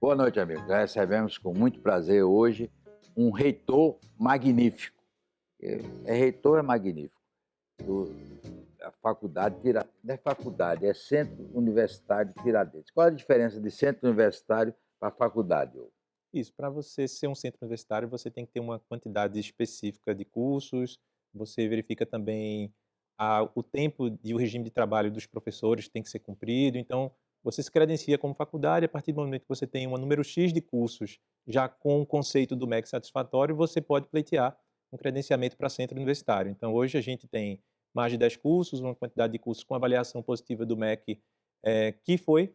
Boa noite, amigos. Recebemos com muito prazer hoje um reitor magnífico. Reitor é magnífico. Da faculdade não é faculdade, é Centro Universitário Tiradentes. Qual a diferença de centro universitário para faculdade? Isso, para você ser um centro universitário, você tem que ter uma quantidade específica de cursos, você verifica também o tempo e o regime de trabalho dos professores tem que ser cumprido, então você se credencia como faculdade, a partir do momento que você tem um número X de cursos, já com o conceito do MEC satisfatório, você pode pleitear um credenciamento para centro universitário. Então hoje a gente tem mais de 10 cursos, uma quantidade de cursos com avaliação positiva do MEC, que foi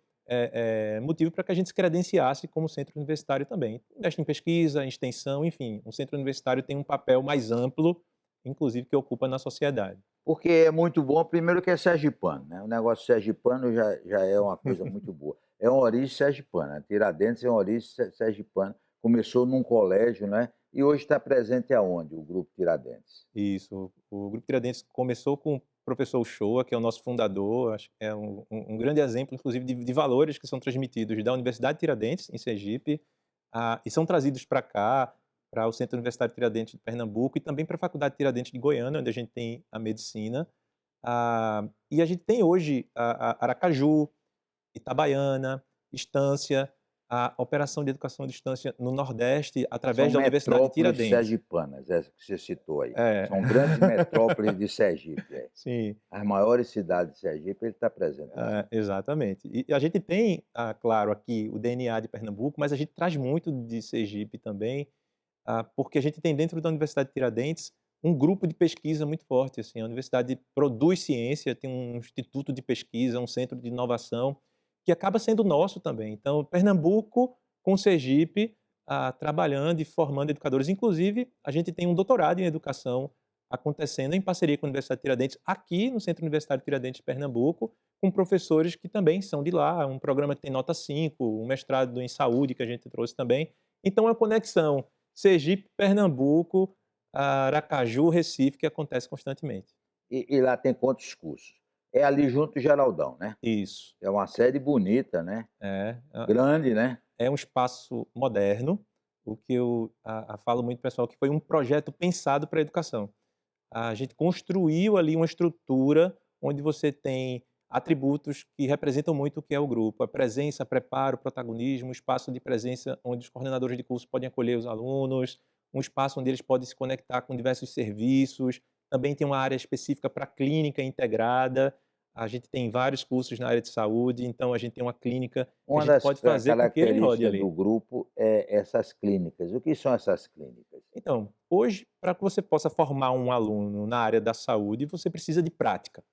motivo para que a gente se credenciasse como centro universitário também. Investe em pesquisa, em extensão, enfim, um centro universitário tem um papel mais amplo, inclusive que ocupa na sociedade. Porque é muito bom, primeiro que é sergipano, né? O negócio sergipano já é uma coisa muito boa. É uma origem sergipana. Tiradentes é uma origem sergipana. Começou num colégio, né? E hoje está presente aonde, o Grupo Tiradentes? Isso, o Grupo Tiradentes começou com o professor Uchoa, que é o nosso fundador, acho que é um grande exemplo, inclusive, de valores que são transmitidos da Universidade Tiradentes, em Sergipe, e são trazidos para cá, para o Centro Universitário Tiradentes de Pernambuco e também para a Faculdade Tiradentes de Goiânia, onde a gente tem a medicina. E a gente tem hoje Aracaju, Itabaiana, Estância, a operação de educação à distância no Nordeste, São através da Universidade de metrópoles Tiradentes. sergipanas, essa que você citou aí. É, São grandes metrópoles de Sergipe, é. sim. As maiores cidades de Sergipe, ele está presente lá. Exatamente. E a gente tem, claro, aqui o DNA de Pernambuco, mas a gente traz muito de Sergipe também, porque a gente tem dentro da Universidade de Tiradentes um grupo de pesquisa muito forte. Assim, a universidade produz ciência, tem um instituto de pesquisa, um centro de inovação, que acaba sendo nosso também. Então, Pernambuco com Sergipe, trabalhando e formando educadores. Inclusive, a gente tem um doutorado em educação acontecendo em parceria com a Universidade de Tiradentes, aqui no Centro Universitário Tiradentes de Pernambuco, com professores que também são de lá, um programa que tem nota 5, um mestrado em saúde que a gente trouxe também. Então, é uma conexão Sergipe, Pernambuco, Aracaju, Recife, que acontece constantemente. E lá tem quantos cursos? É ali junto do Geraldão, né? Isso. É uma sede bonita, né? É, Grande, né? é um espaço moderno, o que eu falo muito, pessoal, que foi um projeto pensado para a educação. A gente construiu ali uma estrutura onde você tem atributos que representam muito o que é o grupo: a presença, preparo, protagonismo, um espaço de presença onde os coordenadores de curso podem acolher os alunos, um espaço onde eles podem se conectar com diversos serviços. Também tem uma área específica para clínica integrada. A gente tem vários cursos na área de saúde, então a gente tem uma clínica que a Uma gente das pode fazer com que ele rode características do ali. grupo é essas clínicas. O que são essas clínicas? Então, hoje, para que você possa formar um aluno na área da saúde, você precisa de prática.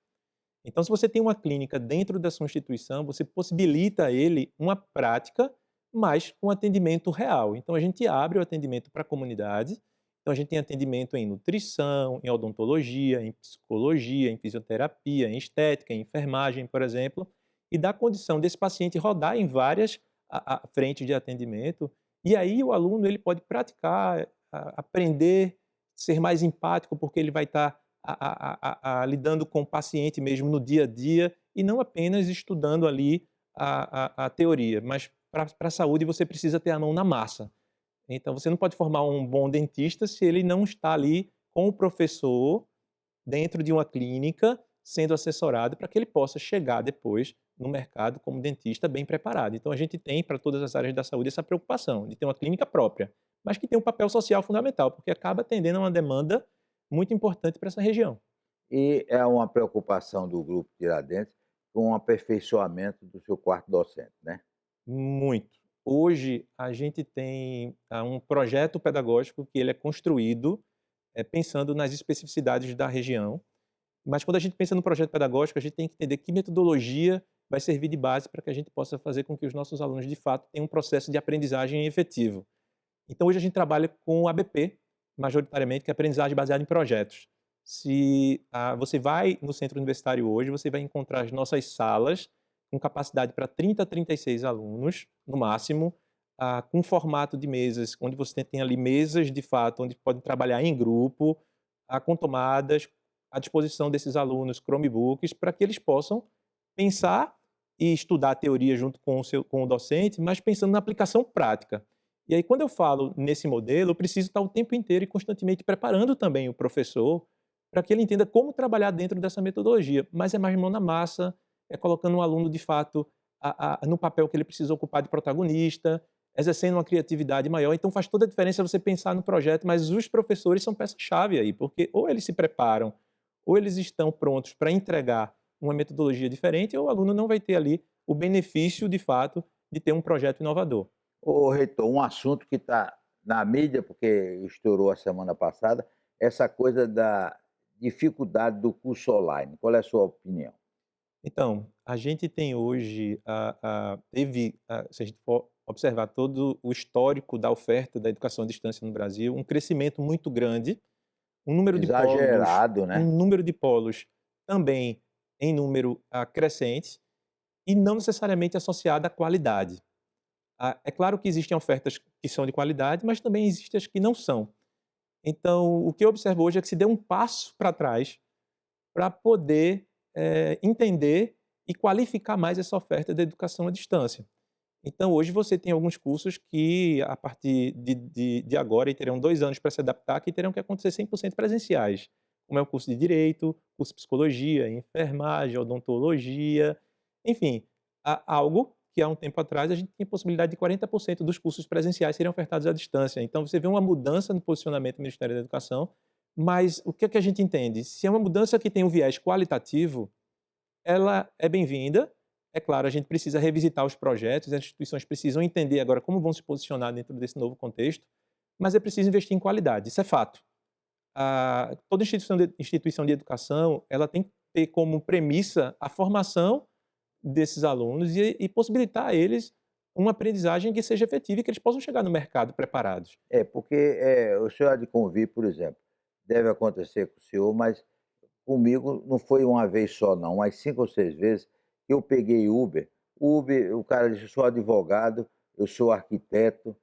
Então, se você tem uma clínica dentro da sua instituição, você possibilita a ele uma prática, mas com atendimento real. Então, a gente abre o atendimento para a comunidade. Então, a gente tem atendimento em nutrição, em odontologia, em psicologia, em fisioterapia, em estética, em enfermagem, por exemplo, e dá condição desse paciente rodar em várias frentes de atendimento. E aí o aluno ele pode praticar, aprender, ser mais empático, porque ele vai estar lidando com o paciente mesmo no dia a dia e não apenas estudando ali a teoria, mas para a saúde você precisa ter a mão na massa. Então você não pode formar um bom dentista se ele não está ali com o professor dentro de uma clínica sendo assessorado para que ele possa chegar depois no mercado como dentista bem preparado. Então a gente tem para todas as áreas da saúde essa preocupação de ter uma clínica própria, mas que tem um papel social fundamental, porque acaba atendendo a uma demanda muito importante para essa região. E é uma preocupação do Grupo Tiradentes com o aperfeiçoamento do seu quarto docente, né? Muito. Hoje a gente tem um projeto pedagógico que ele é construído pensando nas especificidades da região, mas quando a gente pensa no projeto pedagógico, a gente tem que entender que metodologia vai servir de base para que a gente possa fazer com que os nossos alunos, de fato, tenham um processo de aprendizagem efetivo. Então, hoje a gente trabalha com o ABP, majoritariamente, que é aprendizagem baseada em projetos. Se você vai no centro universitário hoje, você vai encontrar as nossas salas com capacidade para 30 a 36 alunos, no máximo, com formato de mesas, onde você tem ali mesas, de fato, onde podem trabalhar em grupo, com tomadas, à disposição desses alunos, Chromebooks, para que eles possam pensar e estudar a teoria junto com o docente, mas pensando na aplicação prática. E aí, quando eu falo nesse modelo, eu preciso estar o tempo inteiro e constantemente preparando também o professor para que ele entenda como trabalhar dentro dessa metodologia. Mas é mais mão na massa, é colocando o aluno, de fato, no papel que ele precisa ocupar de protagonista, exercendo uma criatividade maior. Então, faz toda a diferença você pensar no projeto, mas os professores são peça-chave aí, porque ou eles se preparam, ou eles estão prontos para entregar uma metodologia diferente, ou o aluno não vai ter ali o benefício, de fato, de ter um projeto inovador. Ô, reitor, um assunto que está na mídia, porque estourou a semana passada, essa coisa da dificuldade do curso online. Qual é a sua opinião? Então, a gente tem hoje, se a gente for observar todo o histórico da oferta da educação à distância no Brasil, um crescimento muito grande, um número de polos, Exagerado, um né? número de polos também em número crescente e não necessariamente associado à qualidade. É claro que existem ofertas que são de qualidade, mas também existem as que não são. Então, o que eu observo hoje é que se deu um passo para trás para poder entender e qualificar mais essa oferta da educação à distância. Então, hoje você tem alguns cursos que, a partir de agora, e terão 2 anos para se adaptar, que terão que acontecer 100% presenciais, como é o curso de Direito, curso de Psicologia, Enfermagem, Odontologia, enfim, algo que há um tempo atrás a gente tinha possibilidade de 40% dos cursos presenciais serem ofertados à distância. Então, você vê uma mudança no posicionamento do Ministério da Educação, mas o que é que a gente entende? Se é uma mudança que tem um viés qualitativo, ela é bem-vinda. É claro, a gente precisa revisitar os projetos, as instituições precisam entender agora como vão se posicionar dentro desse novo contexto, mas é preciso investir em qualidade, isso é fato. Toda instituição de educação, ela tem que ter como premissa a formação desses alunos e possibilitar a eles uma aprendizagem que seja efetiva e que eles possam chegar no mercado preparados. É, porque o senhor há de convir, por exemplo, deve acontecer com o senhor, mas comigo não foi uma vez só, não, mas 5 ou 6 vezes que eu peguei Uber. Uber, o cara disse: "Eu sou advogado, eu sou arquiteto,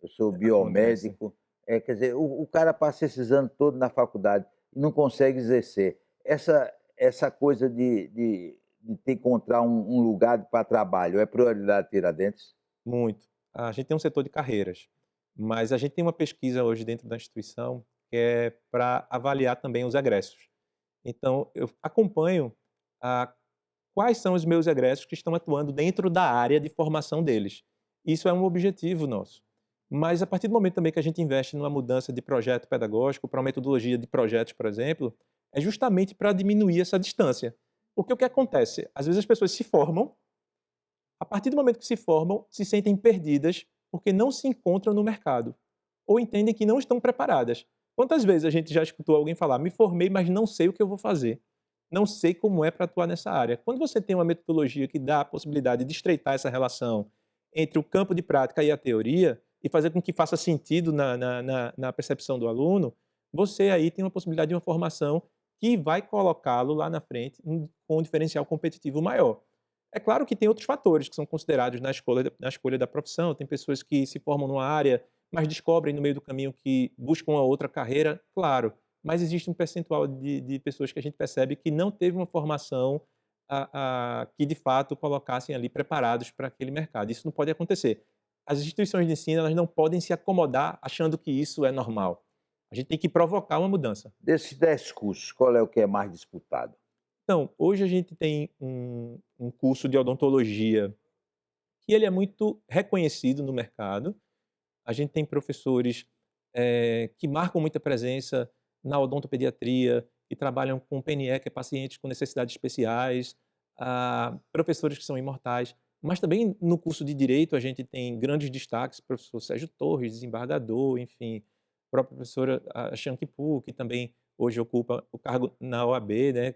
eu sou Acontece. biomédico". Quer dizer, o cara passa esses anos todos na faculdade e não consegue exercer. Essa coisa de ter que encontrar um lugar para trabalho é prioridade Tiradentes? Muito. A gente tem um setor de carreiras, mas a gente tem uma pesquisa hoje dentro da instituição que é para avaliar também os egressos. Então, eu acompanho ah, quais são os meus egressos que estão atuando dentro da área de formação deles. Isso é um objetivo nosso. Mas a partir do momento também que a gente investe numa mudança de projeto pedagógico para uma metodologia de projetos, por exemplo, é justamente para diminuir essa distância. Porque o que acontece? Às vezes as pessoas se formam, a partir do momento que se formam, se sentem perdidas porque não se encontram no mercado ou entendem que não estão preparadas. Quantas vezes a gente já escutou alguém falar: "Me formei, mas não sei o que eu vou fazer. Não sei como é para atuar nessa área". Quando você tem uma metodologia que dá a possibilidade de estreitar essa relação entre o campo de prática e a teoria e fazer com que faça sentido na percepção do aluno, você aí tem uma possibilidade de uma formação que vai colocá-lo lá na frente com um diferencial competitivo maior. É claro que tem outros fatores que são considerados na escolha da profissão. Tem pessoas que se formam numa área, mas descobrem no meio do caminho que buscam uma outra carreira, claro. Mas existe um percentual de pessoas que a gente percebe que não teve uma formação que de fato colocassem ali preparados para aquele mercado. Isso não pode acontecer. As instituições de ensino, elas não podem se acomodar achando que isso é normal. A gente tem que provocar uma mudança. Desses 10 cursos, qual é o que é mais disputado? Então, hoje a gente tem um curso de odontologia que ele é muito reconhecido no mercado. A gente tem professores que marcam muita presença na odontopediatria e trabalham com PNE, que é pacientes com necessidades especiais, professores que são imortais. Mas também no curso de Direito a gente tem grandes destaques, o professor Sérgio Torres, desembargador, enfim, a própria professora Shanky Poo, que também hoje ocupa o cargo na OAB, né?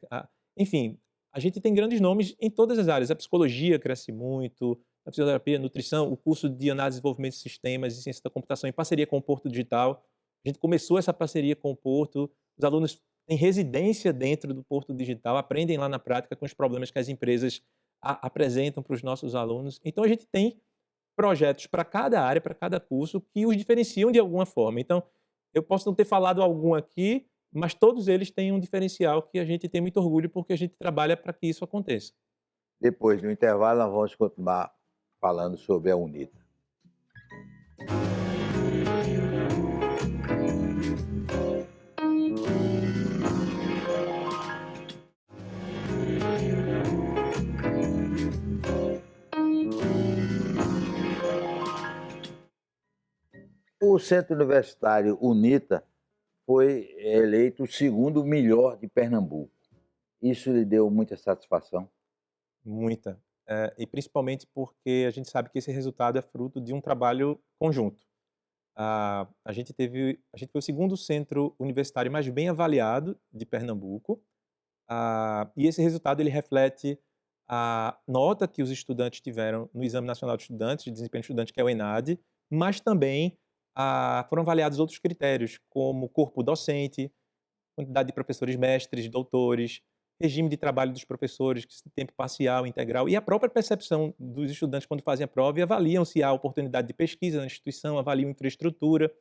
Enfim, a gente tem grandes nomes em todas as áreas. A psicologia cresce muito, a fisioterapia, a nutrição, o curso de análise e desenvolvimento de sistemas e ciência da computação em parceria com o Porto Digital. A gente começou essa parceria com o Porto, os alunos têm residência dentro do Porto Digital, aprendem lá na prática com os problemas que as empresas apresentam para os nossos alunos. Então a gente tem projetos para cada área, para cada curso, que os diferenciam de alguma forma. Então, eu posso não ter falado algum aqui, mas todos eles têm um diferencial que a gente tem muito orgulho porque a gente trabalha para que isso aconteça. Depois do intervalo, nós vamos continuar falando sobre a UNITA. O Centro Universitário UNITA foi eleito o segundo melhor de Pernambuco. Isso lhe deu muita satisfação? Muita. E principalmente porque a gente sabe que esse resultado é fruto de um trabalho conjunto. A gente foi o segundo centro universitário mais bem avaliado de Pernambuco, e esse resultado ele reflete a nota que os estudantes tiveram no Exame Nacional de Estudantes, de Desempenho Estudante, que é o ENAD, mas também foram avaliados outros critérios, como corpo docente, quantidade de professores mestres, doutores, regime de trabalho dos professores, tempo parcial, integral, e a própria percepção dos estudantes quando fazem a prova e avaliam se há oportunidade de pesquisa na instituição, avaliam infraestrutura.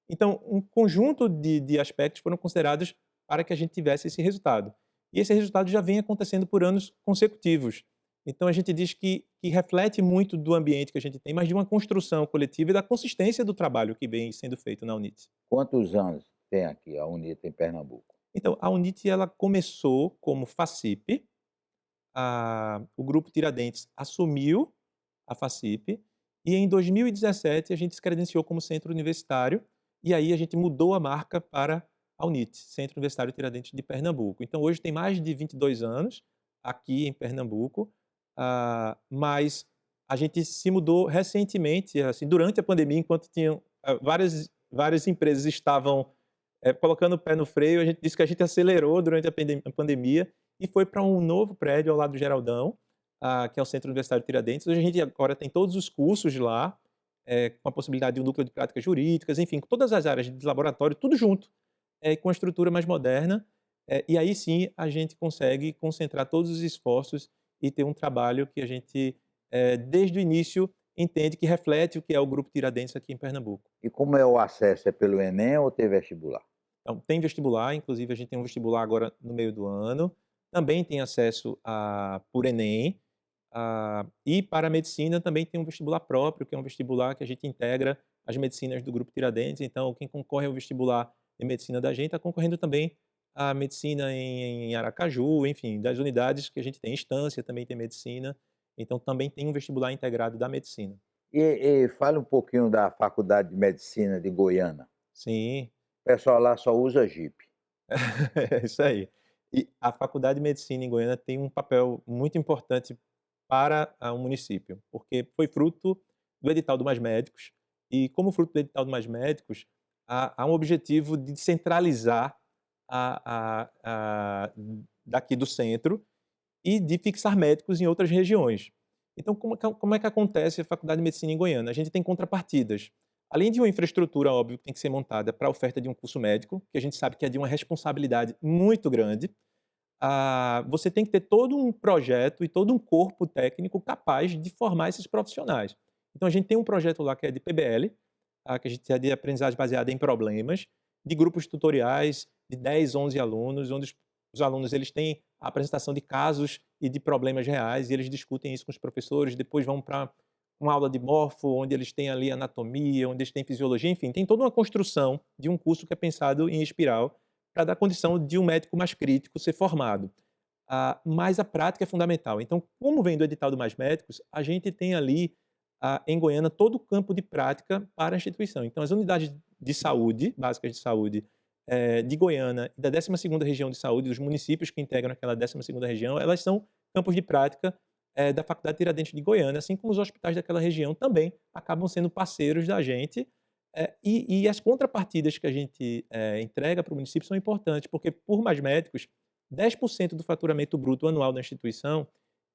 Então, um conjunto de aspectos foram considerados para que a gente tivesse esse resultado. E esse resultado já vem acontecendo por anos consecutivos. Então, a gente diz que reflete muito do ambiente que a gente tem, mas de uma construção coletiva e da consistência do trabalho que vem sendo feito na UNIT. Quantos anos tem aqui a UNITA em Pernambuco? Então, a UNIT ela começou como FACIP, o Grupo Tiradentes assumiu a FACIP, e em 2017 a gente se credenciou como centro universitário, e aí a gente mudou a marca para a UNIT, Centro Universitário Tiradentes de Pernambuco. Então, hoje tem mais de 22 anos aqui em Pernambuco, mas a gente se mudou recentemente, assim, durante a pandemia, enquanto tinham várias empresas estavam colocando o pé no freio, a gente disse que a gente acelerou durante a pandemia e foi para um novo prédio ao lado do Geraldão, que é o Centro Universitário Tiradentes. Hoje a gente agora tem todos os cursos lá, com a possibilidade de um núcleo de práticas jurídicas, enfim, com todas as áreas de laboratório, tudo junto, com a estrutura mais moderna. E aí sim a gente consegue concentrar todos os esforços e ter um trabalho que a gente, desde o início, entende que reflete o que é o Grupo Tiradentes aqui em Pernambuco. E como é o acesso? É pelo Enem ou tem vestibular? Então, tem vestibular, inclusive a gente tem um vestibular agora no meio do ano, também tem acesso por Enem, e para a medicina também tem um vestibular próprio, que é um vestibular que a gente integra as medicinas do Grupo Tiradentes, então quem concorre ao vestibular de medicina da gente está concorrendo também à medicina em Aracaju, enfim, das unidades que a gente tem, Estância também tem medicina, então também tem um vestibular integrado da medicina. E fale um pouquinho da Faculdade de Medicina de Goiânia. Sim. O pessoal lá só usa Jeep. É isso aí. E a Faculdade de Medicina em Goiânia tem um papel muito importante para o município, porque foi fruto do edital do Mais Médicos, e como fruto do edital do Mais Médicos, há um objetivo de centralizar daqui do centro e de fixar médicos em outras regiões. Então, como é que acontece a Faculdade de Medicina em Goiânia? A gente tem contrapartidas. Além de uma infraestrutura, óbvio, que tem que ser montada para a oferta de um curso médico, que a gente sabe que é de uma responsabilidade muito grande, você tem que ter todo um projeto e todo um corpo técnico capaz de formar esses profissionais. Então, a gente tem um projeto lá que é de PBL, que a gente é de aprendizagem baseada em problemas, de grupos tutoriais de 10, 11 alunos, onde os alunos eles têm a apresentação de casos e de problemas reais, e eles discutem isso com os professores, depois vão para uma aula de morfo, onde eles têm ali anatomia, onde eles têm fisiologia, enfim, tem toda uma construção de um curso que é pensado em espiral para dar condição de um médico mais crítico ser formado. Mas a prática é fundamental. Então, como vem do edital do Mais Médicos, a gente tem ali em Goiânia todo o campo de prática para a instituição. Então, as unidades de saúde, básicas de saúde, de Goiânia e da 12ª Região de Saúde, dos municípios que integram aquela 12ª região, elas são campos de prática da Faculdade Tiradentes de Goiânia, assim como os hospitais daquela região também acabam sendo parceiros da gente. E as contrapartidas que a gente entrega para o município são importantes, porque por Mais Médicos, 10% do faturamento bruto anual da instituição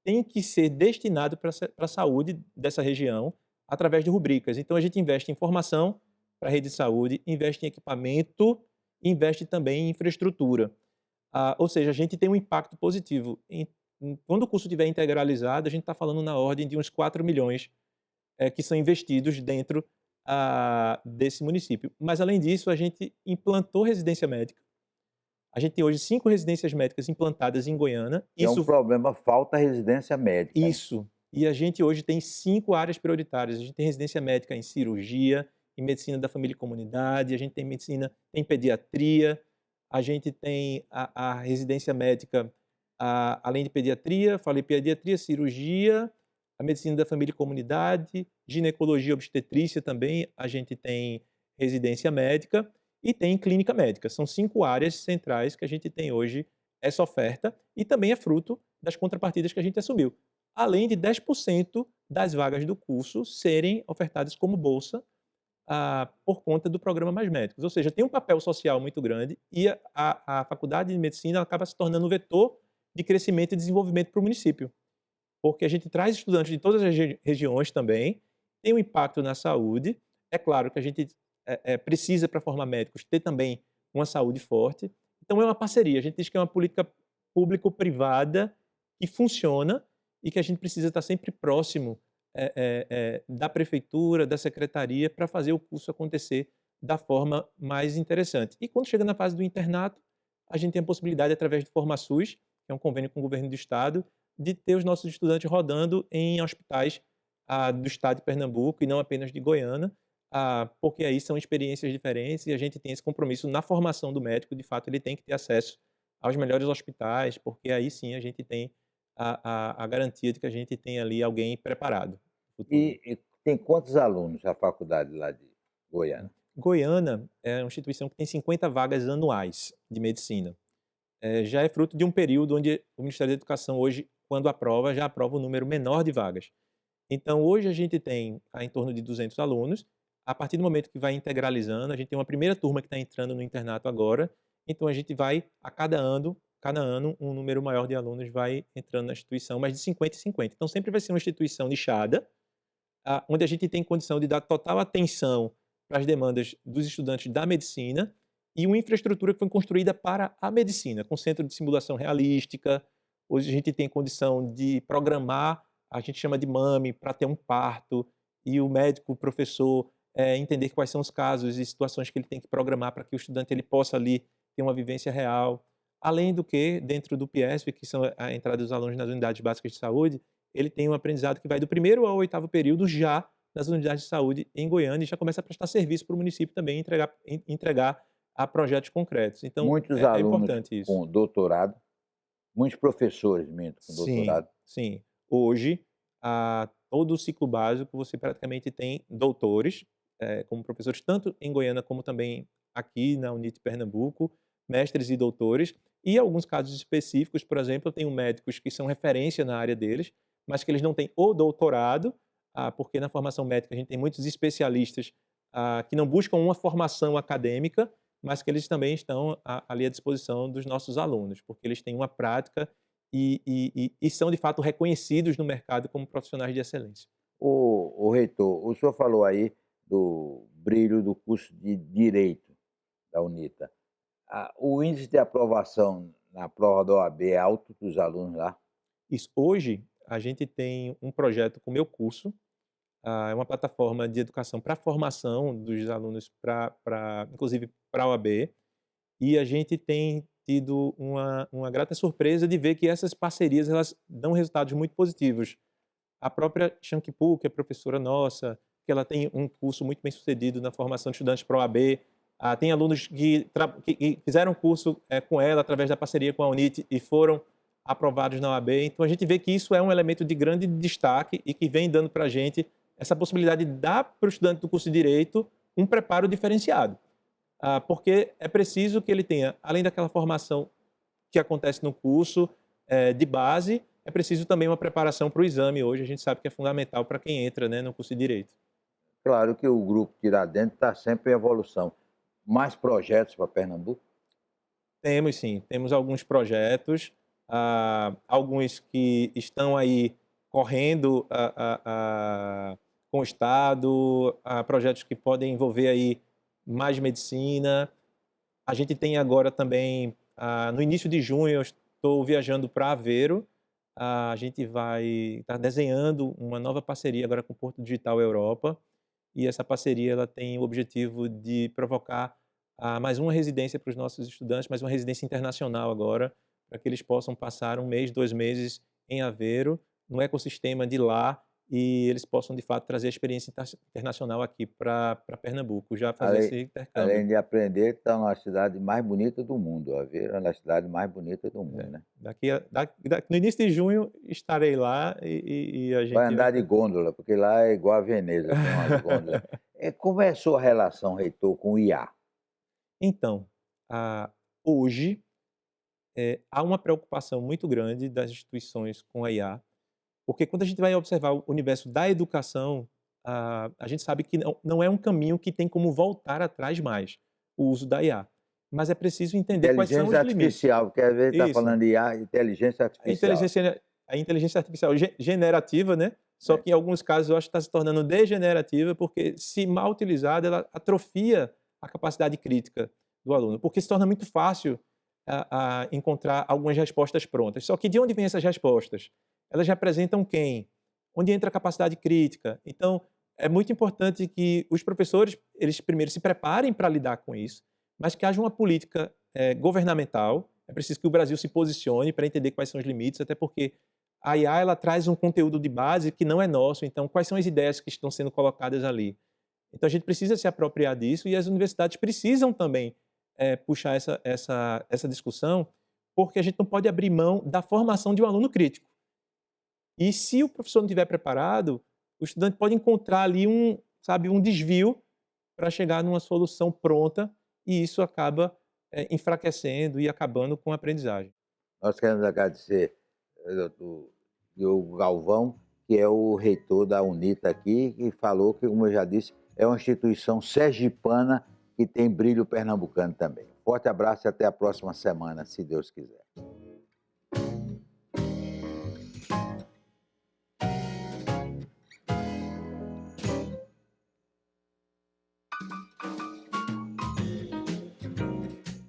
tem que ser destinado para a saúde dessa região através de rubricas. Então, a gente investe em formação para a rede de saúde, investe em equipamento, investe também em infraestrutura. Ou seja, a gente tem um impacto positivo. Quando o curso estiver integralizado, a gente está falando na ordem de uns 4 milhões que são investidos dentro desse município. Mas, além disso, a gente implantou residência médica. A gente tem hoje 5 residências médicas implantadas em Goiânia. Que é um problema, falta residência médica, né? Isso. E a gente hoje tem 5 áreas prioritárias. A gente tem residência médica em cirurgia, em medicina da família e comunidade, a gente tem medicina em pediatria, a gente tem a residência médica, além de pediatria, falei pediatria, cirurgia, a medicina da família e comunidade, ginecologia, obstetrícia também, a gente tem residência médica e tem clínica médica. São 5 áreas centrais que a gente tem hoje essa oferta e também é fruto das contrapartidas que a gente assumiu. Além de 10% das vagas do curso serem ofertadas como bolsa por conta do programa Mais Médicos. Ou seja, tem um papel social muito grande e a faculdade de medicina acaba se tornando um vetor de crescimento e desenvolvimento para o município, porque a gente traz estudantes de todas as regiões também, tem um impacto na saúde. É claro que a gente precisa, para formar médicos, ter também uma saúde forte. Então é uma parceria. A gente diz que é uma política público-privada que funciona e que a gente precisa estar sempre próximo da prefeitura, da secretaria, para fazer o curso acontecer da forma mais interessante. E quando chega na fase do internato, a gente tem a possibilidade, através do FormaSUS, que é um convênio com o governo do estado, de ter os nossos estudantes rodando em hospitais do estado de Pernambuco e não apenas de Goiânia, porque aí são experiências diferentes e a gente tem esse compromisso na formação do médico. De fato, ele tem que ter acesso aos melhores hospitais, porque aí sim a gente tem a garantia de que a gente tem ali alguém preparado no futuro. E tem quantos alunos a faculdade lá de Goiânia? Goiânia é uma instituição que tem 50 vagas anuais de medicina. Já é fruto de um período onde o Ministério da Educação hoje, quando aprova, já aprova um número menor de vagas. Então, hoje a gente tem em torno de 200 alunos. A partir do momento que vai integralizando, a gente tem uma primeira turma que está entrando no internato agora. Então, a gente vai, a cada ano, um número maior de alunos vai entrando na instituição, mas de 50 em 50. Então, sempre vai ser uma instituição nichada, onde a gente tem condição de dar total atenção para as demandas dos estudantes da medicina e uma infraestrutura que foi construída para a medicina, com centro de simulação realística. Hoje a gente tem condição de programar, a gente chama de mame, para ter um parto, e o médico, o professor, entender quais são os casos e situações que ele tem que programar para que o estudante ele possa ali ter uma vivência real. Além do que, dentro do PIESP, que são a entrada dos alunos nas unidades básicas de saúde, ele tem um aprendizado que vai do primeiro ao 8º período já nas unidades de saúde em Goiânia e já começa a prestar serviço para o município também, entregar a projetos concretos. Então, Muitos é alunos importante isso. com doutorado, muitos professores, minto, com Sim, doutorado. sim. Hoje, todo o ciclo básico, você praticamente tem doutores, como professores, tanto em Goiânia como também aqui na Unite Pernambuco, mestres e doutores. E alguns casos específicos, por exemplo, eu tenho médicos que são referência na área deles, mas que eles não têm o doutorado, porque na formação médica a gente tem muitos especialistas que não buscam uma formação acadêmica, mas que eles também estão ali à disposição dos nossos alunos, porque eles têm uma prática e são, de fato, reconhecidos no mercado como profissionais de excelência. O reitor, o senhor falou aí do brilho do curso de Direito da UNITA. O índice de aprovação na prova da OAB é alto dos alunos lá? Isso. Hoje, a gente tem um projeto com o meu curso, é uma plataforma de educação para a formação dos alunos, inclusive para a OAB, e a gente tem tido uma grata surpresa de ver que essas parcerias elas dão resultados muito positivos. A própria Shankipoo, que é professora nossa, que ela tem um curso muito bem sucedido na formação de estudantes para a OAB, tem alunos que fizeram curso com ela através da parceria com a UNIT e foram aprovados na OAB. Então a gente vê que isso é um elemento de grande destaque e que vem dando para a gente essa possibilidade de dar para o estudante do curso de Direito um preparo diferenciado. Porque é preciso que ele tenha, além daquela formação que acontece no curso de base, é preciso também uma preparação para o exame. Hoje a gente sabe que é fundamental para quem entra, né, no curso de Direito. Claro que o grupo Tiradentes está sempre em evolução. Mais projetos para Pernambuco? Temos sim, temos alguns projetos, alguns que estão aí correndo com o Estado, projetos que podem envolver aí mais medicina. A gente tem agora também, no início de junho, eu estou viajando para Aveiro. A gente vai estar desenhando uma nova parceria agora com o Porto Digital Europa. E essa parceria ela tem o objetivo de provocar mais uma residência para os nossos estudantes, mais uma residência internacional agora, para que eles possam passar 1 mês, 2 meses em Aveiro, no ecossistema de lá, e eles possam, de fato, trazer a experiência internacional aqui para Pernambuco, já fazer Além, esse intercâmbio. além de aprender, está numa cidade mais bonita do mundo. Aveiro é uma das cidades mais bonitas do É, mundo, né? no início de junho estarei lá e a Vai gente vai andar de ter. gôndola, porque lá é igual a Veneza, tem umas gôndolas. Como é a sua relação, reitor, com o IA? Então, hoje, há uma preocupação muito grande das instituições com a IA, porque quando a gente vai observar o universo da educação, a gente sabe que não é um caminho que tem como voltar atrás mais, o uso da IA. Mas é preciso entender quais são Inteligência os limites. artificial, porque às vezes está Isso. falando de IA, inteligência A artificial. inteligência a inteligência artificial generativa, né, só É. que em alguns casos eu acho que está se tornando degenerativa, porque se mal utilizada ela atrofia a capacidade crítica do aluno, porque se torna muito fácil encontrar algumas respostas prontas. Só que de onde vêm essas respostas? Elas representam quem? Onde entra a capacidade crítica? Então, é muito importante que os professores, eles primeiro se preparem para lidar com isso, mas que haja uma política, governamental. É preciso que o Brasil se posicione para entender quais são os limites, até porque a IA ela traz um conteúdo de base que não é nosso, então quais são as ideias que estão sendo colocadas ali? Então a gente precisa se apropriar disso e as universidades precisam também puxar essa discussão, porque a gente não pode abrir mão da formação de um aluno crítico. E se o professor não estiver preparado, o estudante pode encontrar ali um desvio para chegar numa solução pronta e isso acaba enfraquecendo e acabando com a aprendizagem. Nós queremos agradecer doutor Diogo Galvão, que é o reitor da UNITA aqui, que falou que, como eu já disse, é uma instituição sergipana que tem brilho pernambucano também. Forte abraço e até a próxima semana, se Deus quiser.